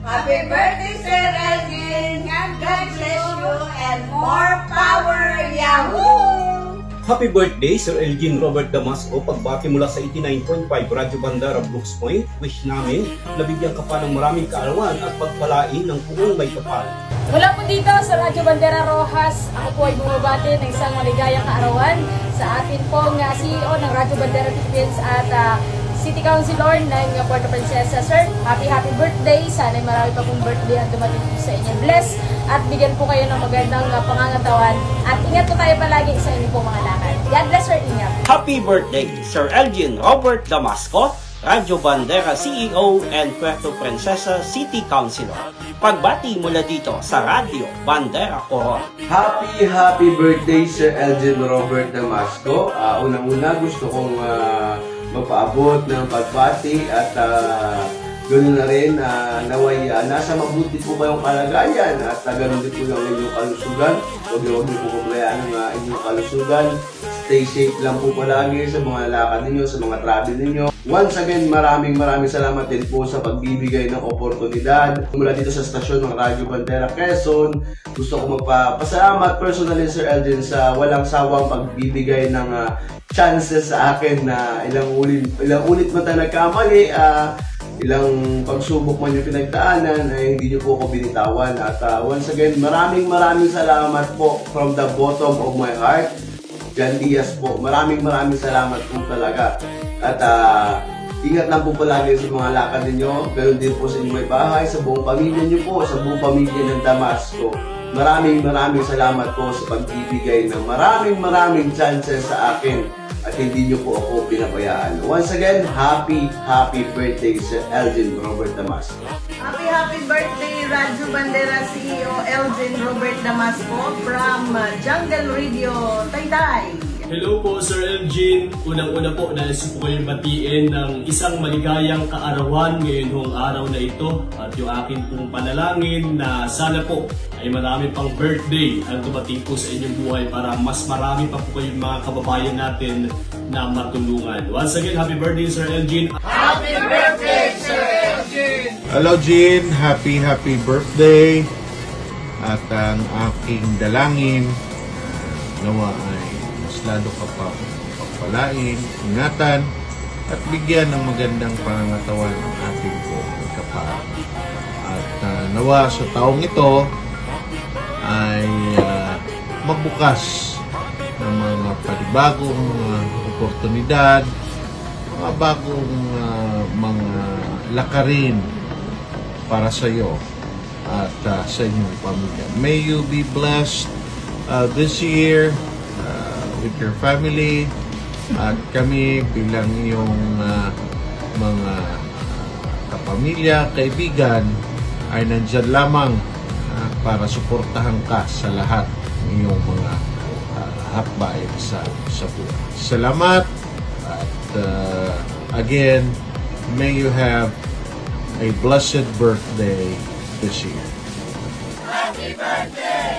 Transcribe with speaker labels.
Speaker 1: Happy birthday, Sir Elgin! God bless you and more power! Yahoo!
Speaker 2: Happy birthday, Sir Elgin Robert Damasco. Pagbati mula sa 89.5 Radyo Bandera Brooks Point, wish namin nabigyan ka pa ng maraming kaarawan at pagpalain ng puong may kapal.
Speaker 3: Mula po dito sa Radyo Bandera Rojas, ako po ay bumabati ng isang maligayang kaarawan sa atin pong CEO ng Radyo Bandera Philippines at City Councilor ng Puerto Princesa. Sir, happy birthday. Sana'y marami pa pong birthday ang dumating po sa inyo. Bless at bigyan po kayo ng magandang pangangatawan. At ingat po tayo palagi sa inyo po mga lakad. God bless, sir. Ingat.
Speaker 4: Happy birthday, Sir Elgin Robert Damasco, Radyo Bandera CEO and Puerto Princesa City Councilor. Pagbati mula dito sa Radyo Bandera Coron.
Speaker 5: Happy birthday, Sir Elgin Robert Damasco. Unang-una gusto kong magpaabot ng pagbati at ganoon na rin naway nasa mabuti po ba yung kalagayan at ganoon din po yung inyong kalusugan. Huwag niyo po paglayaan ng inyong kalusugan. Stay safe lang po palagi sa mga lakad ninyo, sa mga travel ninyo. Once again, maraming salamat din po sa pagbibigay ng oportunidad. Mula dito sa stasyon ng Radyo Bandera Quezon, gusto ko magpapasalamat personally, Sir Elgin, sa walang sawang pagbibigay ng chances sa akin na ilang ulit man tayo nagkamali, ilang pagsubok man yung pinagdaanan ay hindi niyo po ako binitawan. At once again, maraming salamat po from the bottom of my heart. Jan Diaz po, maraming salamat po talaga. At ingat lang po palagi sa mga lakad ninyo. Ganoon din po sa inyong may bahay, sa buong pamilya niyo po, sa buong pamilya ng Damasco. Maraming salamat po sa pagbibigay ng maraming chances sa akin at hindi niyo po ako pinabayaan. Once again, happy birthday sa Elgin Robert Damasco.
Speaker 1: Happy birthday, Radyo Bandera CEO Elgin Robert Damasco from Jungle Radio, Taytay.
Speaker 6: Hello po, Sir Elgin. Unang-una po, nais po kayong batiin ng isang maligayang kaarawan ngayon hong araw na ito. At yung akin pong panalangin na sana po ay marami pang birthday ang dumating po sa inyong buhay para mas marami pa po kayong mga kababayan natin na matulungan. Once again, happy birthday, Sir Elgin.
Speaker 1: Happy birthday, Sir Elgin!
Speaker 7: Hello, Jean. Happy birthday. At ang aking dalangin nawa ay lalo ka pa pagpalain, ingatan, at bigyan ng magandang pangangatawan ang ating kapal. At nawa sa taong ito ay magbukas ng mga panibagong oportunidad, mga bagong mga lakarin para sa iyo at sa inyong pamilya. May you be blessed this year with your family, at kami bilang iyong mga kapamilya, kaibigan ay nandyan lamang para suportahan ka sa lahat ng iyong mga hakbay sa buhay. Salamat at again, may you have a blessed birthday this year.
Speaker 1: Happy birthday!